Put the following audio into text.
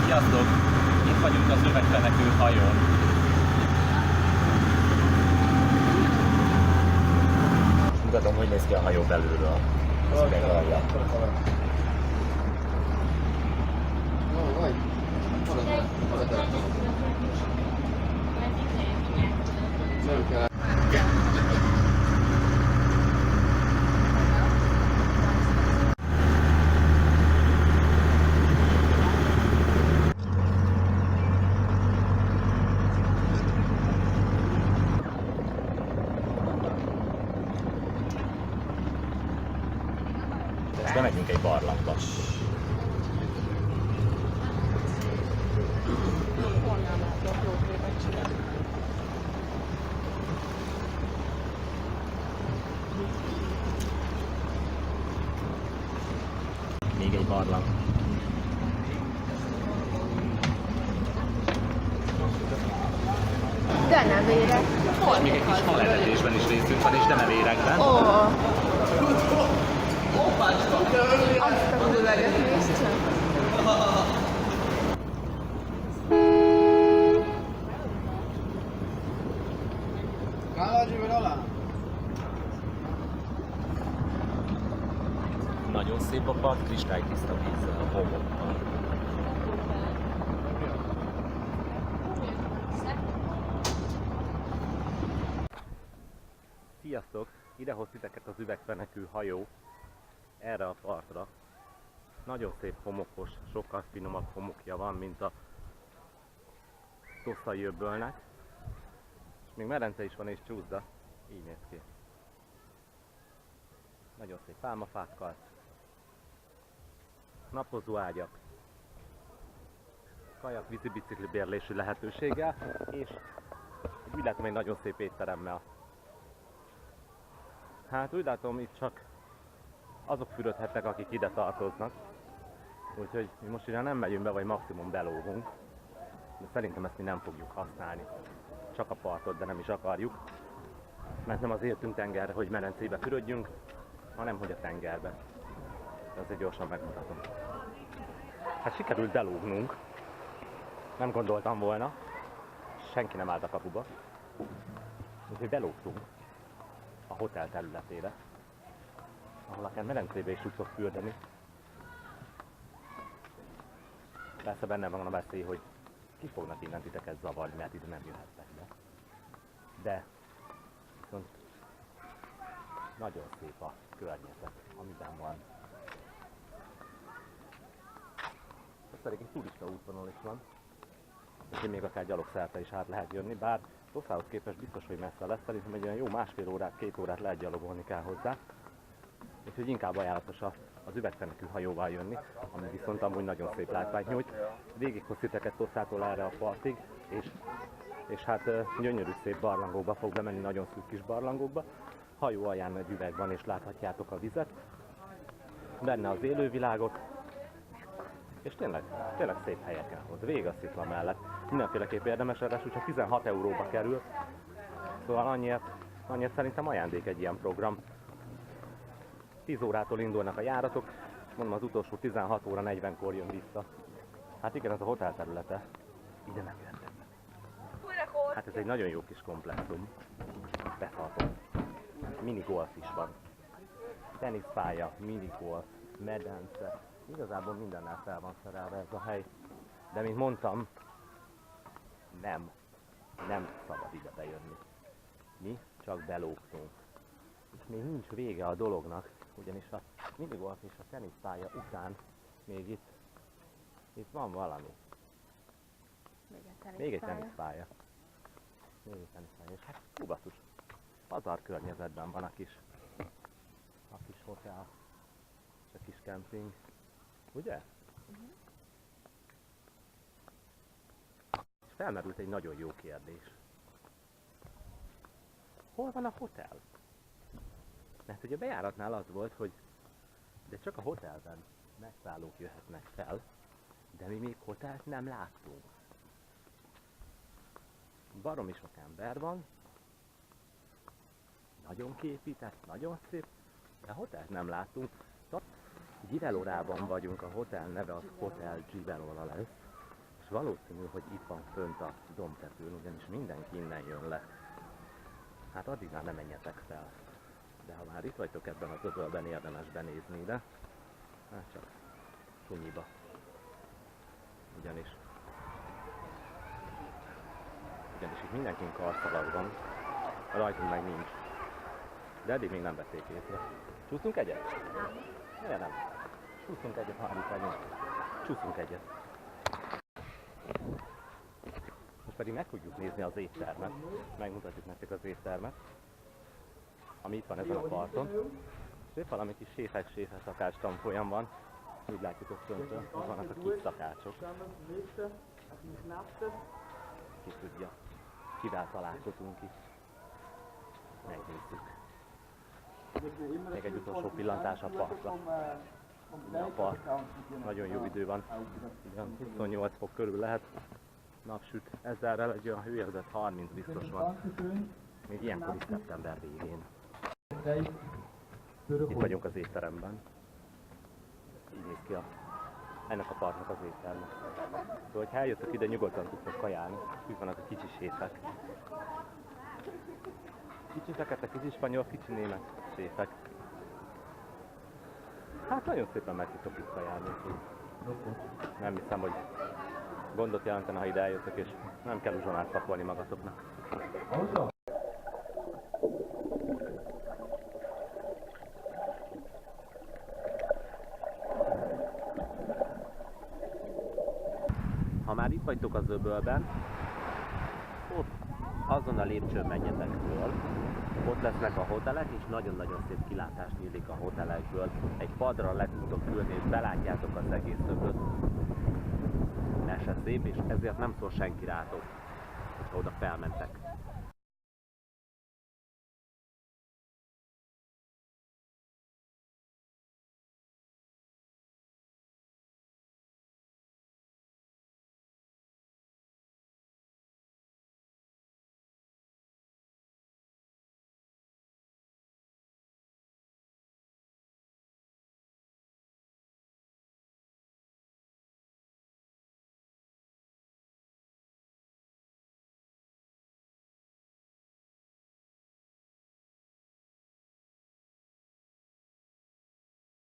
Sziasztok! Itt vagyunk az üvegfenekű hajón. Mutatom, hogy néz ki a hajó belülről. Az üveg alja. Most bemegyünk egy barlangba. Még egy barlang. De nem érek. És még egy kis halevetésben is részünk van, és denevérekben. Ó! Azt a kurveget nézd csak. Nagyon szép a part, kristálytiszta vízzel, a homokkal. Sziasztok! Idehoz titeket az üvegfenekű hajó erre a partra. Nagyon szép homokos, sokkal finomabb homokja van, mint a Tosszai öbölnek. És még medence is van és csúszda. Így néz ki. Nagyon szép pálmafákkal. Napozó ágyak. Kajak, vízibicikli bérlési lehetőséggel. És úgy látom egy nagyon szép étteremmel. Hát úgy látom, itt csak azok fürödhetnek, akik ide tartoznak. Úgyhogy mi most ugyan nem megyünk be, vagy maximum belógunk. De szerintem ezt mi nem fogjuk használni. Csak a partot, de nem is akarjuk. Mert nem azért jöttünk tengerre, hogy medencébe fürödjünk, hanem hogy a tengerbe. De azért gyorsan megmutatom. Hát sikerült belógnunk. Nem gondoltam volna. Senki nem állt a kapuba. Úgyhogy belógtunk a hotel területére, ahol akár medencébe is tudtok fürdeni. Persze benne van a veszély, hogy ki fognak innen titeket zavarni, mert ide nem jöhettek be. De viszont nagyon szép a környezet, amiben van. Ott pedig egy turista útvonal is van, úgyhogy még akár gyalogszerte is át lehet jönni, bár Tosszához képest biztos, hogy messze lesz, szerintem egy olyan jó másfél órát, 2 órát lehet gyalogolni kell hozzá. Úgyhogy inkább ajánlatos az üvegfenekű hajóval jönni, ami viszont amúgy nagyon szép látványt nyújt. Végighoz titeket Tosszától erre a partig, és hát gyönyörű szép barlangokba fog bemenni, nagyon szűk kis barlangokba. Hajó alján egy üveg van, és láthatjátok a vizet, benne az élővilágot, és tényleg szép helyeken hoz, végig a szikla mellett. Mindenféleképp érdemes, ráadásul csak 16 euróba kerül, szóval annyiért szerintem ajándék egy ilyen program. 10 órától indulnak a járatok, mondom az utolsó 16 óra 40-kor jön vissza. Hát igen, ez a hotel területe, ide nem jöttem. Hát ez egy nagyon jó kis komplexum, betartom. Minigolf is van, teniszpálya, minigolf, medence, igazából mindennel fel van szerelve ez a hely. De mint mondtam, nem szabad ide bejönni. Mi csak belógtunk. És még nincs vége a dolognak, ugyanis a minigolf és a teniszpálya után még itt van valami. Még egy teniszpálya. És hát basszus, pazar környezetben van a kis hotel, és a kis kemping. Ugye? És felmerült egy nagyon jó kérdés. Hol van a hotel? Mert ugye a bejáratnál az volt, hogy de csak a hotelben megszállók jöhetnek fel, de mi még hotelt nem láttunk. Baromi sok ember van, nagyon képített, nagyon szép, de hotelt nem láttunk. Givelorában vagyunk, a hotel neve az Hotel Givelora lesz. valószínű, hogy itt van fönt a dombtetőn, ugyanis mindenki innen jön le. Hát addig már nem menjetek fel. De ha már itt vagytok ebben az öbölben, érdemes benézni ide. Hát csak sunyiba. Ugyanis itt mindenkin karszalagban, rajtunk meg nincs. De eddig még nem vették észre. Csúszunk egyet? Miért nem? Csúszunk egyet, ha itt vagyunk. Csúszunk egyet. Most pedig meg tudjuk nézni az éttermet. Megmutatjuk nektek az éttermet, ami itt van ezen a parton. És épp valami kis séfes szakács tanfolyam van. Úgy látjuk ott föntől, hogy vannak a kis szakácsok. Ki tudja, kivel találkozunk itt. Megnézzük. Még egy utolsó pillantás a partra. A part nagyon jó idő van, ugyan 28 fok körül lehet. Napsüt, ezzel egy olyan hőérzet 30 biztos van. Még ilyenkor is szeptember végén. Itt vagyunk az étteremben. Így néz ki ennek a parknak az étterme. Szóval, ha eljöttök ide, nyugodtan tudtok kajálni. Úgy vannak a kicsi séfek. Kicsi fekete, kicsi spanyol, kicsi német séfek. Hát nagyon szépen meg tudtok itt kajálni. Nem hiszem, hogy gondot jelentene, ha ide eljöttök, és nem kell uzsonát pakolni magatoknak. Ha már itt vagytok az öbölben, ott azon a lépcsőn menjetek föl. Ott lesznek a hotelek, és nagyon-nagyon szép kilátás nyílik a hotelekből. Egy padra le tudtok ülni, és belátjátok az egész öbölt. Mese szép, és ezért nem szól senki rátok, hogyha oda felmentek.